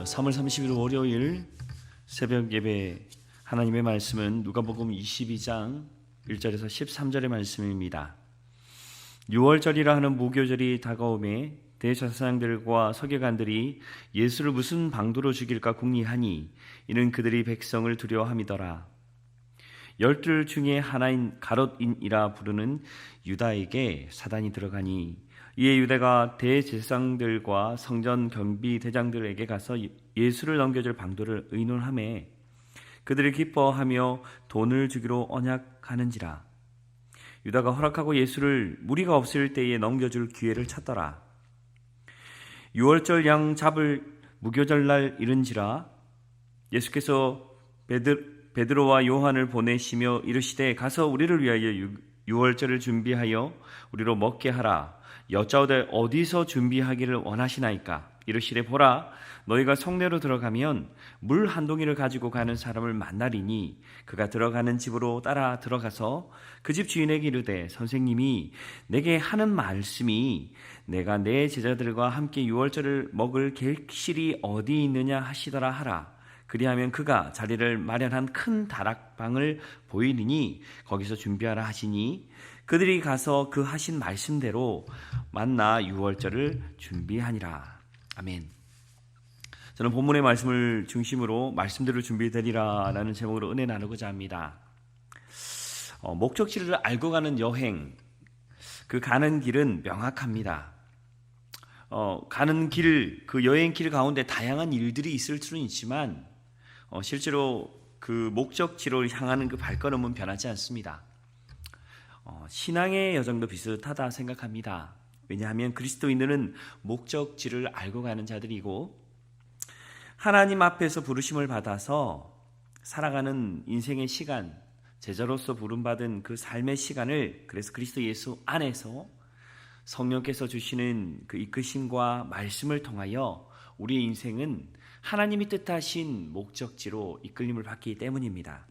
3월 30일 월요일 새벽 예배 하나님의 말씀은 누가복음 22장 1절에서 13절의 말씀입니다. 6월절이라 하는 무교절이 다가오매 대제사장들과 서기관들이 예수를 무슨 방도로 죽일까 궁리하니 이는 그들이 백성을 두려워함이더라. 12 중에 하나인 가롯인이라 부르는 유다에게 사단이 들어가니 이에 유다가 대제사장들과 성전 경비대장들에게 가서 예수를 넘겨줄 방도를 의논하매 그들이 기뻐하며 돈을 주기로 언약하는지라. 유다가 허락하고 예수를 무리가 없을 때에 넘겨줄 기회를 찾더라. 6월절 양 잡을 무교절날 이른지라. 예수께서 베드로와 요한을 보내시며 이르시되 가서 우리를 위하여 6월절을 준비하여 우리로 먹게 하라. 여짜오되 어디서 준비하기를 원하시나이까? 이르시되 보라, 너희가 성내로 들어가면 물 한 동이를 가지고 가는 사람을 만나리니 그가 들어가는 집으로 따라 들어가서 그 집 주인에게 이르되 선생님이 내게 하는 말씀이 내가 내 제자들과 함께 6월절을 먹을 객실이 어디 있느냐 하시더라 하라. 그리하면 그가 자리를 마련한 큰 다락방을 보이리니 거기서 준비하라 하시니 그들이 가서 그 하신 말씀대로 만나 6월절을 준비하니라. 아멘. 저는 본문의 말씀을 중심으로 말씀대로 준비되리라 라는 제목으로 은혜 나누고자 합니다. 목적지를 알고 가는 여행, 그 가는 길은 명확합니다. 가는 길, 그 여행길 가운데 다양한 일들이 있을 수는 있지만 실제로 그 목적지로 향하는 그 발걸음은 변하지 않습니다. 신앙의 여정도 비슷하다 생각합니다. 왜냐하면 그리스도인들은 목적지를 알고 가는 자들이고 하나님 앞에서 부르심을 받아서 살아가는 인생의 시간, 제자로서 부름받은 그 삶의 시간을 그래서 그리스도 예수 안에서 성령께서 주시는 그 이끄심과 말씀을 통하여 우리의 인생은 하나님이 뜻하신 목적지로 이끌림을 받기 때문입니다.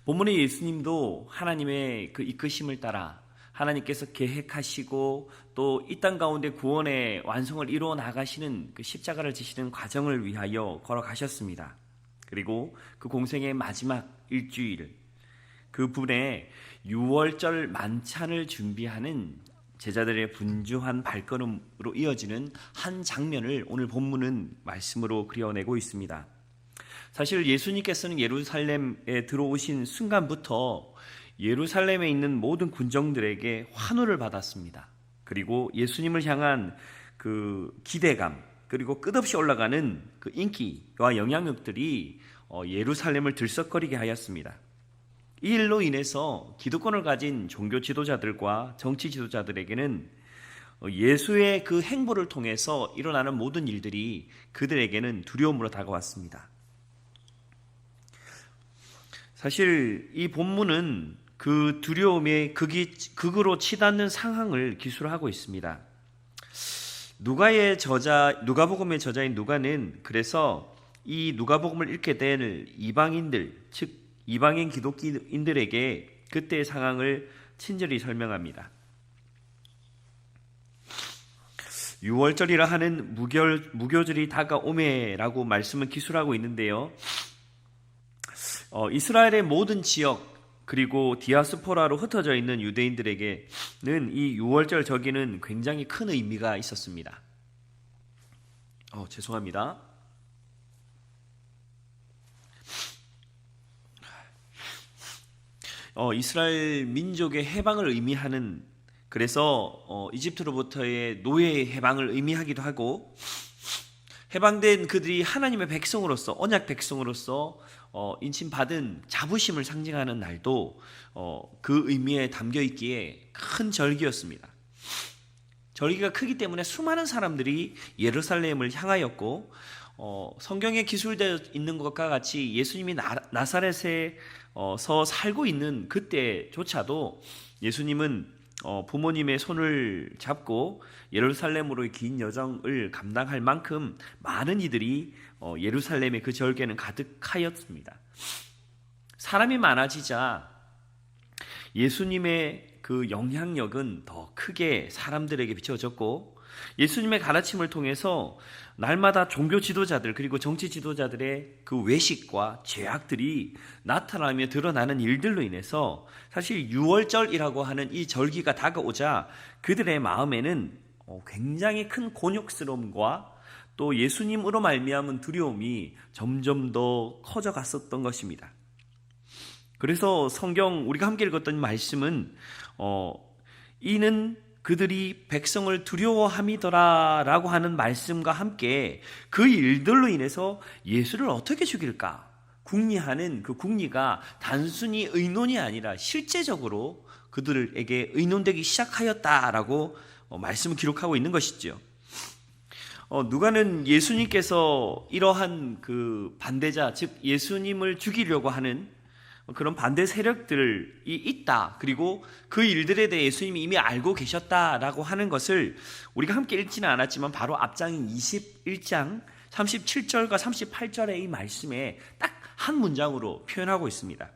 본문의 예수님도 하나님의 그 이끄심을 따라 하나님께서 계획하시고 또 이 땅 가운데 구원의 완성을 이루어 나가시는 그 십자가를 지시는 과정을 위하여 걸어가셨습니다. 그리고 그 공생의 마지막 일주일 그 분에 6월절 만찬을 준비하는 제자들의 분주한 발걸음으로 이어지는 한 장면을 오늘 본문은 말씀으로 그려내고 있습니다. 사실 예수님께서는 예루살렘에 들어오신 순간부터 예루살렘에 있는 모든 군정들에게 환호를 받았습니다. 그리고 예수님을 향한 그 기대감, 그리고 끝없이 올라가는 그 인기와 영향력들이 예루살렘을 들썩거리게 하였습니다. 이 일로 인해서 기득권을 가진 종교 지도자들과 정치 지도자들에게는 예수의 그 행보를 통해서 일어나는 모든 일들이 그들에게는 두려움으로 다가왔습니다. 사실 이 본문은 그 두려움의 극으로 치닫는 상황을 기술하고 있습니다. 누가복음의 저자인 누가는 그래서 이 누가복음을 읽게 될 이방인들, 즉 이방인 기독교인들에게 그때의 상황을 친절히 설명합니다. 6월절이라 하는 무교절이 다가오매라고 말씀을 기술하고 있는데요. 이스라엘의 모든 지역 그리고 디아스포라로 흩어져 있는 유대인들에게는 이 6월절 저기는 굉장히 큰 의미가 있었습니다. 죄송합니다. 이스라엘 민족의 해방을 의미하는, 그래서 이집트로부터의 노예의 해방을 의미하기도 하고 해방된 그들이 하나님의 백성으로서, 언약 백성으로서 인침받은 자부심을 상징하는 날도 그 의미에 담겨있기에 큰 절기였습니다. 절기가 크기 때문에 수많은 사람들이 예루살렘을 향하였고 성경에 기술되어 있는 것과 같이 예수님이 나사렛에서 살고 있는 그때조차도 예수님은 부모님의 손을 잡고 예루살렘으로의 긴 여정을 감당할 만큼 많은 이들이 예루살렘의 그 절개는 가득하였습니다. 사람이 많아지자 예수님의 그 영향력은 더 크게 사람들에게 비춰졌고 예수님의 가르침을 통해서 날마다 종교 지도자들 그리고 정치 지도자들의 그 외식과 죄악들이 나타나며 드러나는 일들로 인해서 사실 유월절이라고 하는 이 절기가 다가오자 그들의 마음에는 굉장히 큰 곤욕스러움과 또 예수님으로 말미암은 두려움이 점점 더 커져 갔었던 것입니다. 그래서 성경 우리가 함께 읽었던 말씀은 이는 그들이 백성을 두려워함이더라 라고 하는 말씀과 함께 그 일들로 인해서 예수를 어떻게 죽일까 궁리하는 그 궁리가 단순히 의논이 아니라 실제적으로 그들에게 의논되기 시작하였다라고 말씀을 기록하고 있는 것이죠. 누가는 예수님께서 이러한 그 반대자, 즉 예수님을 죽이려고 하는 그런 반대 세력들이 있다. 그리고 그 일들에 대해 예수님이 이미 알고 계셨다라고 하는 것을 우리가 함께 읽지는 않았지만 바로 앞장인 21장 37절과 38절의 이 말씀에 딱 한 문장으로 표현하고 있습니다.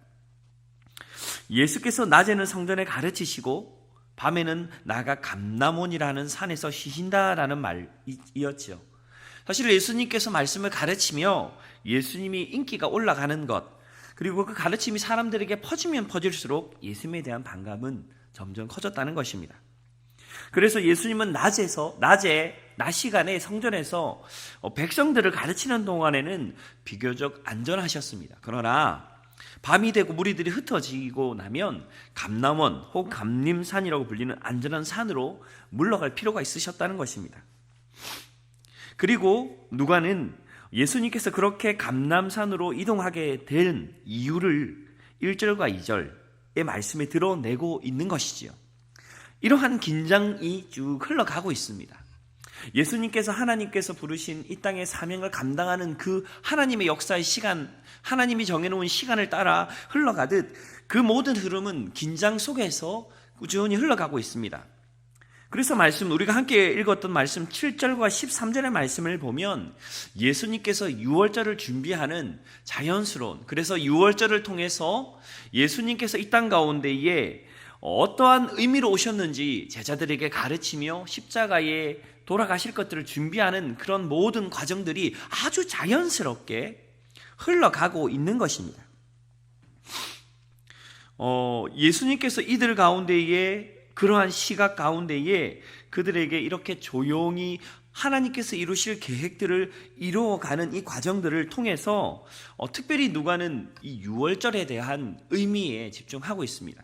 예수께서 낮에는 성전에 가르치시고 밤에는 나가 감람원이라는 산에서 쉬신다라는 말이었죠. 사실 예수님께서 말씀을 가르치며 예수님이 인기가 올라가는 것, 그리고 그 가르침이 사람들에게 퍼지면 퍼질수록 예수님에 대한 반감은 점점 커졌다는 것입니다. 그래서 예수님은 낮 시간에 성전에서 백성들을 가르치는 동안에는 비교적 안전하셨습니다. 그러나 밤이 되고 무리들이 흩어지고 나면 감람원 혹은 감림산이라고 불리는 안전한 산으로 물러갈 필요가 있으셨다는 것입니다. 그리고 누가는 예수님께서 그렇게 감람산으로 이동하게 된 이유를 1절과 2절의 말씀에 드러내고 있는 것이지요. 이러한 긴장이 쭉 흘러가고 있습니다. 예수님께서 하나님께서 부르신 이 땅의 사명을 감당하는 그 하나님의 역사의 시간, 하나님이 정해놓은 시간을 따라 흘러가듯 그 모든 흐름은 긴장 속에서 꾸준히 흘러가고 있습니다. 그래서 우리가 함께 읽었던 말씀 7절과 13절의 말씀을 보면 예수님께서 유월절을 준비하는 자연스러운, 그래서 유월절을 통해서 예수님께서 이 땅 가운데에 어떠한 의미로 오셨는지 제자들에게 가르치며 십자가에 돌아가실 것들을 준비하는 그런 모든 과정들이 아주 자연스럽게 흘러가고 있는 것입니다. 예수님께서 이들 가운데에 그러한 시각 가운데에 그들에게 이렇게 조용히 하나님께서 이루실 계획들을 이루어가는 이 과정들을 통해서 특별히 누가는 이 유월절에 대한 의미에 집중하고 있습니다.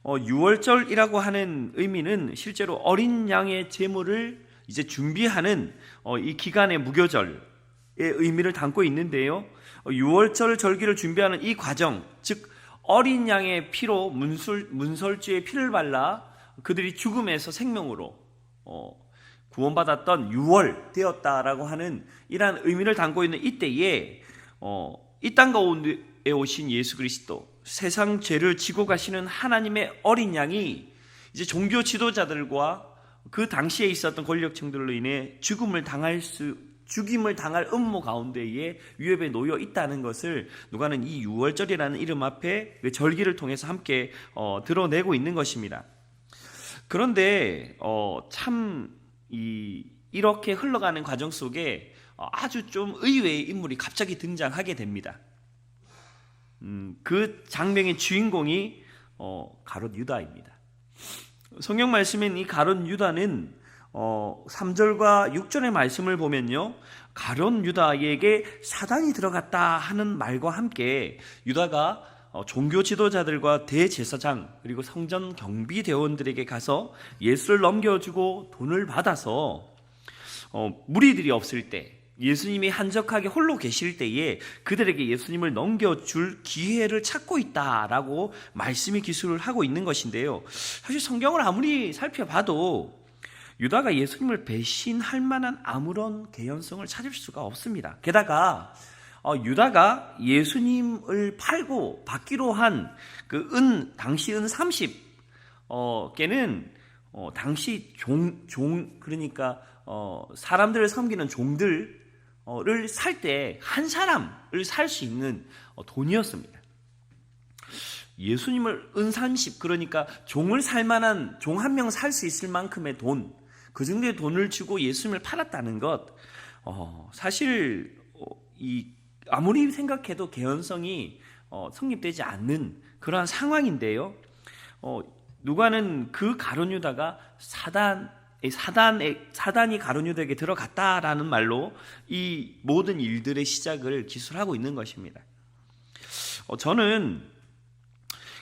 유월절이라고 하는 의미는 실제로 어린 양의 제물을 이제 준비하는 이 기간의 무교절의 의미를 담고 있는데요. 유월절 절기를 준비하는 이 과정, 즉 어린 양의 피로 문설주의 피를 발라 그들이 죽음에서 생명으로 구원받았던 유월되었다라고 하는 이러한 의미를 담고 있는 이때에 이 땅 가운데 오신 예수 그리스도, 세상 죄를 지고 가시는 하나님의 어린 양이 이제 종교 지도자들과 그 당시에 있었던 권력층들로 인해 죽임을 당할 음모 가운데에 위협에 놓여 있다는 것을 누가는 이 유월절이라는 이름 앞에 그 절기를 통해서 함께 드러내고 있는 것입니다. 그런데 이렇게 흘러가는 과정 속에 아주 좀 의외의 인물이 갑자기 등장하게 됩니다. 그 장면의 주인공이 가룟 유다입니다. 성경 말씀엔 이 가룟 유다는 3절과 6절의 말씀을 보면요, 가룟 유다에게 사단이 들어갔다 하는 말과 함께 유다가 종교 지도자들과 대제사장 그리고 성전 경비대원들에게 가서 예수를 넘겨주고 돈을 받아서 무리들이 없을 때, 예수님이 한적하게 홀로 계실 때에 그들에게 예수님을 넘겨줄 기회를 찾고 있다라고 말씀이 기술을 하고 있는 것인데요. 사실 성경을 아무리 살펴봐도 유다가 예수님을 배신할 만한 아무런 개연성을 찾을 수가 없습니다. 게다가 유다가 예수님을 팔고 받기로 한 그 당시 은 30개는 당시 그러니까 사람들을 섬기는 종들을 살 때 한 사람을 살 수 있는 돈이었습니다. 예수님을 은 30, 그러니까 종을 살 만한 종 한 명 살 수 있을 만큼의 돈, 그 정도의 돈을 주고 예수님을 팔았다는 것, 사실 아무리 생각해도 개연성이 성립되지 않는 그러한 상황인데요. 누가는 그 가룟 유다가 사단이 가룟 유다에게 들어갔다라는 말로 이 모든 일들의 시작을 기술하고 있는 것입니다. 저는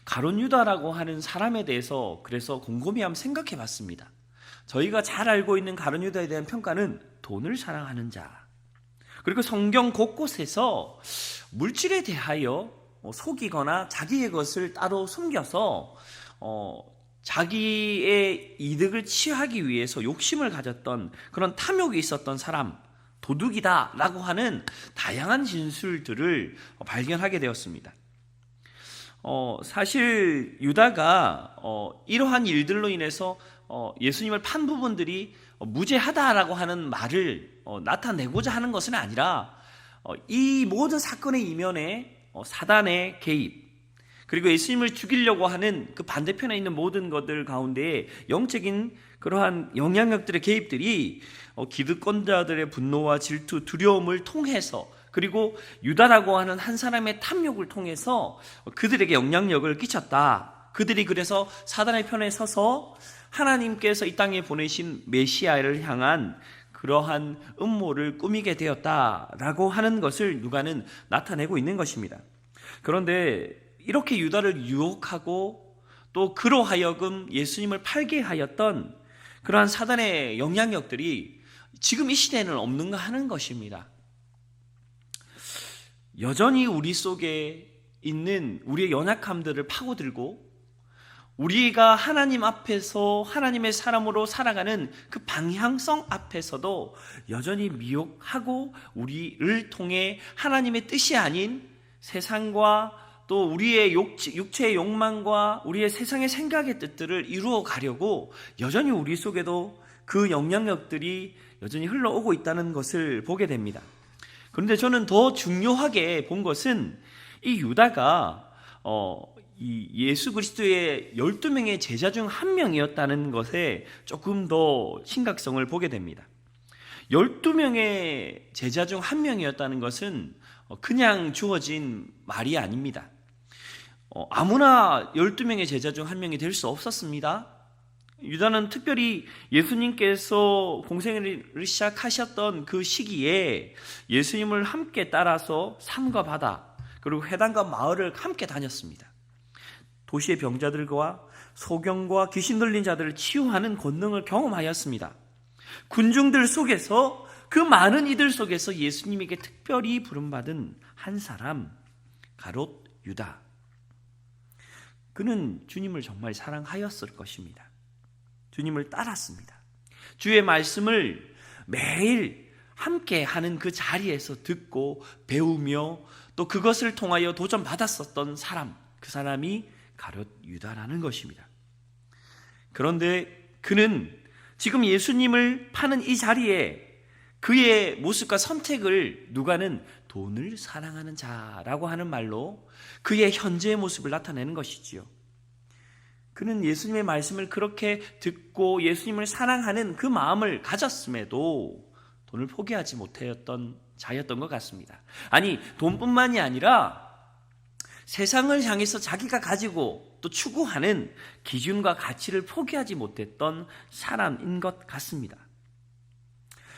가룟 유다라고 하는 사람에 대해서 그래서 곰곰이 한번 생각해 봤습니다. 저희가 잘 알고 있는 가룟 유다에 대한 평가는 돈을 사랑하는 자, 그리고 성경 곳곳에서 물질에 대하여 속이거나 자기의 것을 따로 숨겨서 자기의 이득을 취하기 위해서 욕심을 가졌던 그런 탐욕이 있었던 사람, 도둑이다 라고 하는 다양한 진술들을 발견하게 되었습니다. 사실 유다가 이러한 일들로 인해서 예수님을 판 부분들이 무죄하다라고 하는 말을 나타내고자 하는 것은 아니라 이 모든 사건의 이면에 사단의 개입, 그리고 예수님을 죽이려고 하는 그 반대편에 있는 모든 것들 가운데 영적인 그러한 영향력들의 개입들이 기득권자들의 분노와 질투, 두려움을 통해서, 그리고 유다라고 하는 한 사람의 탐욕을 통해서 그들에게 영향력을 끼쳤다. 그들이 그래서 사단의 편에 서서 하나님께서 이 땅에 보내신 메시아를 향한 그러한 음모를 꾸미게 되었다라고 하는 것을 누가는 나타내고 있는 것입니다. 그런데 이렇게 유다를 유혹하고 또 그로 하여금 예수님을 팔게 하였던 그러한 사단의 영향력들이 지금 이 시대에는 없는가 하는 것입니다. 여전히 우리 속에 있는 우리의 연약함들을 파고들고 우리가 하나님 앞에서 하나님의 사람으로 살아가는 그 방향성 앞에서도 여전히 미혹하고 우리를 통해 하나님의 뜻이 아닌 세상과 또 우리의 육체의 욕망과 우리의 세상의 생각의 뜻들을 이루어 가려고 여전히 우리 속에도 그 영향력들이 여전히 흘러오고 있다는 것을 보게 됩니다. 그런데 저는 더 중요하게 본 것은 이 유다가 이 예수 그리스도의 12명의 제자 중 한 명이었다는 것에 조금 더 심각성을 보게 됩니다. 12명의 제자 중 한 명이었다는 것은 그냥 주어진 말이 아닙니다. 아무나 12명의 제자 중 한 명이 될 수 없었습니다. 유다는 특별히 예수님께서 공생을 시작하셨던 그 시기에 예수님을 함께 따라서 산과 바다 그리고 회당과 마을을 함께 다녔습니다. 도시의 병자들과 소경과 귀신 들린 자들을 치유하는 권능을 경험하였습니다. 군중들 속에서 그 많은 이들 속에서 예수님에게 특별히 부름받은 한 사람, 가롯 유다. 그는 주님을 정말 사랑하였을 것입니다. 주님을 따랐습니다. 주의 말씀을 매일 함께 하는 그 자리에서 듣고 배우며 또 그것을 통하여 도전받았었던 사람, 그 사람이 가롯 유다라는 것입니다. 그런데 그는 지금 예수님을 파는 이 자리에 그의 모습과 선택을 누가는 돈을 사랑하는 자라고 하는 말로 그의 현재의 모습을 나타내는 것이지요. 그는 예수님의 말씀을 그렇게 듣고 예수님을 사랑하는 그 마음을 가졌음에도 돈을 포기하지 못했던 자였던 것 같습니다. 아니, 돈뿐만이 아니라 세상을 향해서 자기가 가지고 또 추구하는 기준과 가치를 포기하지 못했던 사람인 것 같습니다.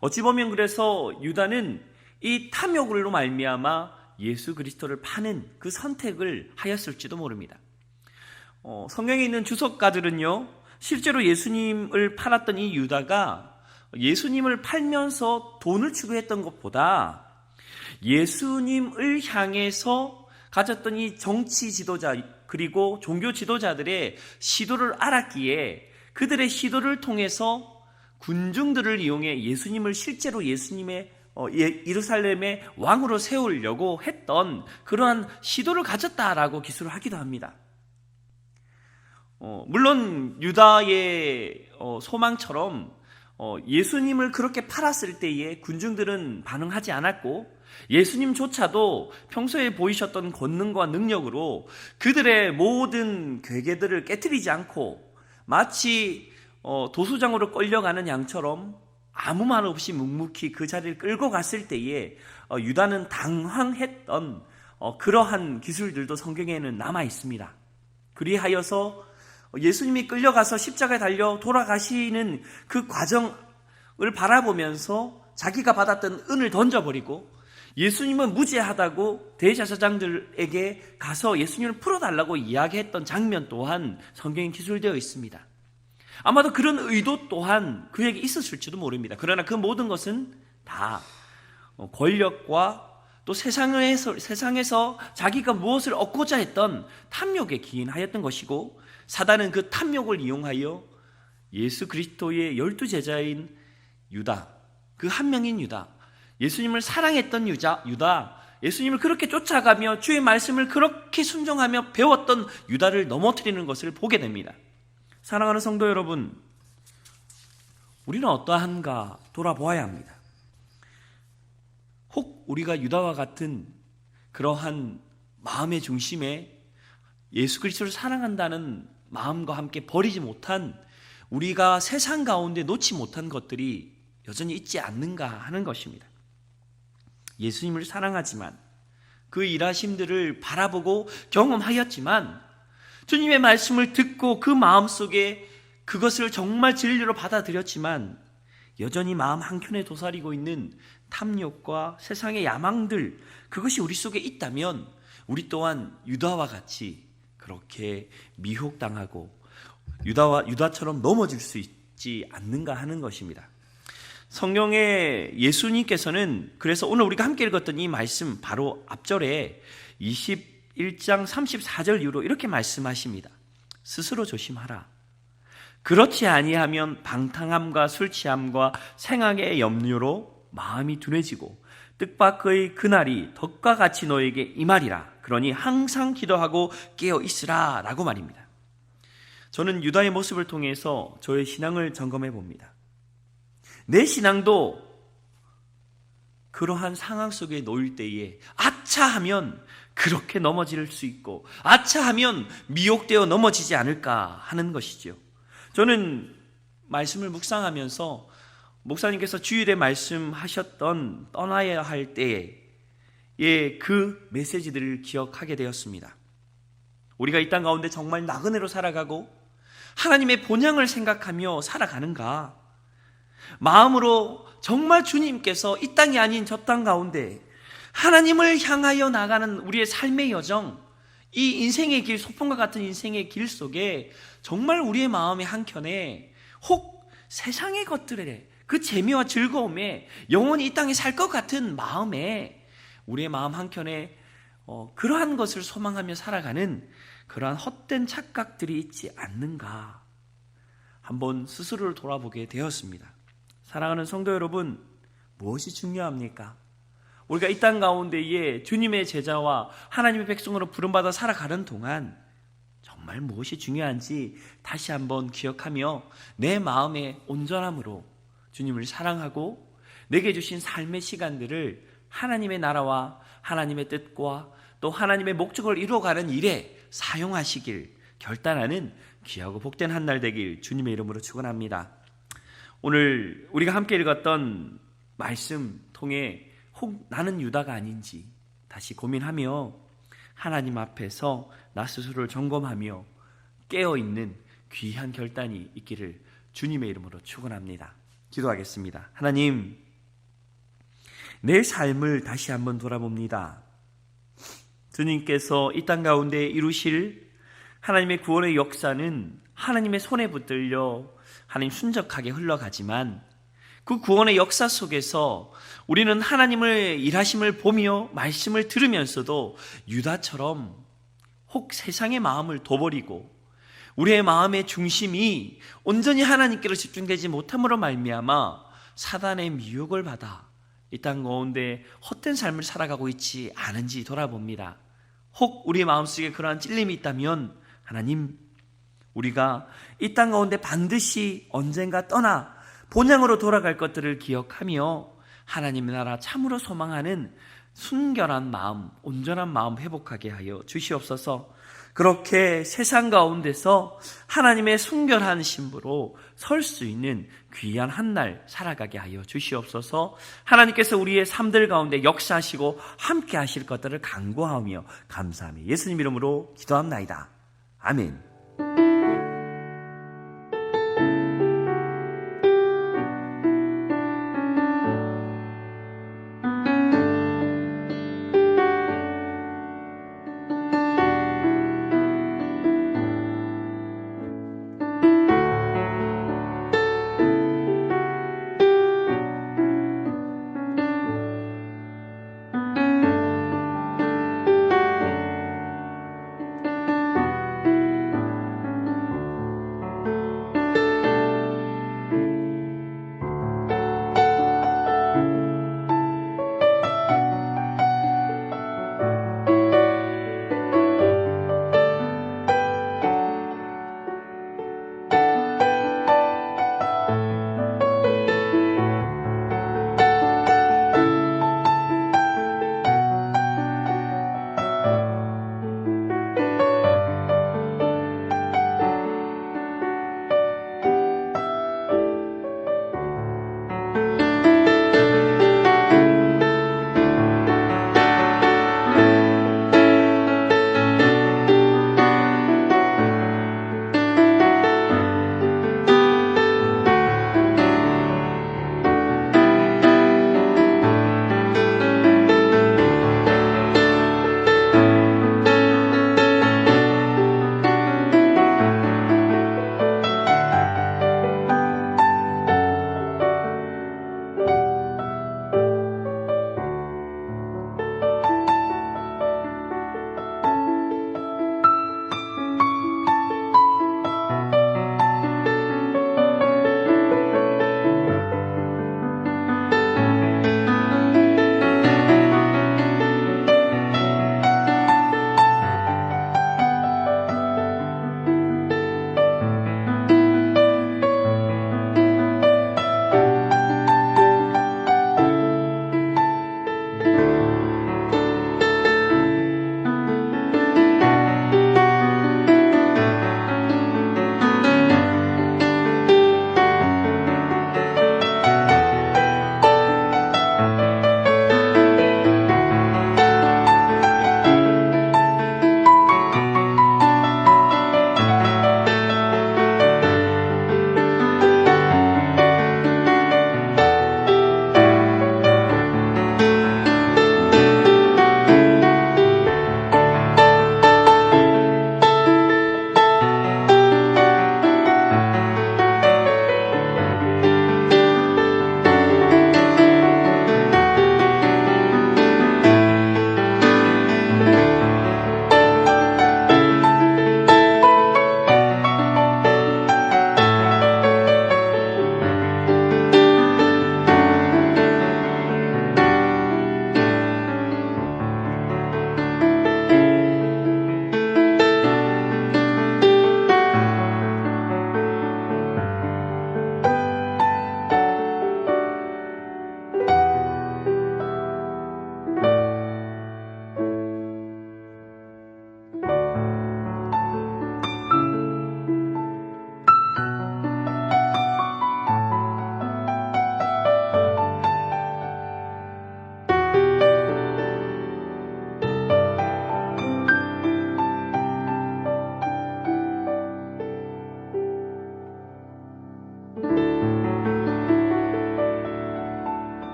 어찌 보면 그래서 유다는 이 탐욕으로 말미암아 예수 그리스도를 파는 그 선택을 하였을지도 모릅니다. 성경에 있는 주석가들은요, 실제로 예수님을 팔았던 이 유다가 예수님을 팔면서 돈을 추구했던 것보다 예수님을 향해서 가졌던 이 정치 지도자 그리고 종교 지도자들의 시도를 알았기에 그들의 시도를 통해서 군중들을 이용해 예수님을 실제로 예수님의 예루살렘의 왕으로 세우려고 했던 그러한 시도를 가졌다라고 기술을 하기도 합니다. 물론 유다의 소망처럼 예수님을 그렇게 팔았을 때에 군중들은 반응하지 않았고 예수님조차도 평소에 보이셨던 권능과 능력으로 그들의 모든 괴계들을 깨트리지 않고 마치 도수장으로 끌려가는 양처럼 아무 말 없이 묵묵히 그 자리를 끌고 갔을 때에 유다는 당황했던 그러한 기술들도 성경에는 남아 있습니다. 그리하여서 예수님이 끌려가서 십자가에 달려 돌아가시는 그 과정을 바라보면서 자기가 받았던 은을 던져버리고 예수님은 무죄하다고 대제사장들에게 가서 예수님을 풀어달라고 이야기했던 장면 또한 성경에 기술되어 있습니다. 아마도 그런 의도 또한 그에게 있었을지도 모릅니다. 그러나 그 모든 것은 다 권력과 또 세상에서 자기가 무엇을 얻고자 했던 탐욕에 기인하였던 것이고, 사단은 그 탐욕을 이용하여 예수 그리스도의 12제자인 유다, 그 한 명인 유다, 예수님을 사랑했던 유다, 예수님을 그렇게 쫓아가며 주의 말씀을 그렇게 순종하며 배웠던 유다를 넘어뜨리는 것을 보게 됩니다. 사랑하는 성도 여러분, 우리는 어떠한가 돌아보아야 합니다. 혹 우리가 유다와 같은 그러한 마음의 중심에 예수 그리스도를 사랑한다는 마음과 함께 버리지 못한, 우리가 세상 가운데 놓지 못한 것들이 여전히 있지 않는가 하는 것입니다. 예수님을 사랑하지만 그 일하심들을 바라보고 경험하였지만 주님의 말씀을 듣고 그 마음속에 그것을 정말 진리로 받아들였지만 여전히 마음 한켠에 도사리고 있는 탐욕과 세상의 야망들, 그것이 우리 속에 있다면 우리 또한 유다와 같이 그렇게 미혹당하고 유다처럼 넘어질 수 있지 않는가 하는 것입니다. 성경에 예수님께서는 그래서 오늘 우리가 함께 읽었던 이 말씀 바로 앞절에 21장 34절 이후로 이렇게 말씀하십니다. 스스로 조심하라. 그렇지 아니하면 방탕함과 술 취함과 생악의 염려로 마음이 둔해지고 뜻밖의 그날이 덕과 같이 너에게 임하리라. 그러니 항상 기도하고 깨어 있으라 라고 말입니다. 저는 유다의 모습을 통해서 저의 신앙을 점검해 봅니다. 내 신앙도 그러한 상황 속에 놓일 때에 아차 하면 그렇게 넘어질 수 있고 아차 하면 미혹되어 넘어지지 않을까 하는 것이죠. 저는 말씀을 묵상하면서 목사님께서 주일에 말씀하셨던 떠나야 할 때에 그 메시지들을 기억하게 되었습니다. 우리가 이 땅 가운데 정말 나그네로 살아가고 하나님의 본향을 생각하며 살아가는가? 마음으로 정말 주님께서 이 땅이 아닌 저 땅 가운데 하나님을 향하여 나가는 우리의 삶의 여정, 이 인생의 길, 소풍과 같은 인생의 길 속에 정말 우리의 마음의 한켠에 혹 세상의 것들에 그 재미와 즐거움에 영원히 이 땅에 살 것 같은 마음에 우리의 마음 한켠에 그러한 것을 소망하며 살아가는 그러한 헛된 착각들이 있지 않는가 한번 스스로를 돌아보게 되었습니다. 사랑하는 성도 여러분, 무엇이 중요합니까? 우리가 이 땅 가운데에 주님의 제자와 하나님의 백성으로 부름받아 살아가는 동안 정말 무엇이 중요한지 다시 한번 기억하며 내 마음의 온전함으로 주님을 사랑하고 내게 주신 삶의 시간들을 하나님의 나라와 하나님의 뜻과 또 하나님의 목적을 이루어가는 일에 사용하시길 결단하는 귀하고 복된 한 날 되길 주님의 이름으로 축원합니다. 오늘 우리가 함께 읽었던 말씀 통해 혹 나는 유다가 아닌지 다시 고민하며 하나님 앞에서 나 스스로를 점검하며 깨어있는 귀한 결단이 있기를 주님의 이름으로 축원합니다. 기도하겠습니다. 하나님, 내 삶을 다시 한번 돌아봅니다. 주님께서 이 땅 가운데 이루실 하나님의 구원의 역사는 하나님의 손에 붙들려 하나님 순적하게 흘러가지만 그 구원의 역사 속에서 우리는 하나님을 일하심을 보며 말씀을 들으면서도 유다처럼 혹 세상의 마음을 둬버리고 우리의 마음의 중심이 온전히 하나님께로 집중되지 못함으로 말미암아 사단의 미혹을 받아 이 땅 가운데 헛된 삶을 살아가고 있지 않은지 돌아봅니다. 혹 우리의 마음속에 그러한 찔림이 있다면 하나님, 우리가 이 땅 가운데 반드시 언젠가 떠나 본향으로 돌아갈 것들을 기억하며 하나님의 나라 참으로 소망하는 순결한 마음, 온전한 마음 회복하게 하여 주시옵소서. 그렇게 세상 가운데서 하나님의 순결한 신부로 설 수 있는 귀한 한 날 살아가게 하여 주시옵소서. 하나님께서 우리의 삶들 가운데 역사하시고 함께 하실 것들을 간구하며 감사하며 예수님 이름으로 기도합나이다. 아멘.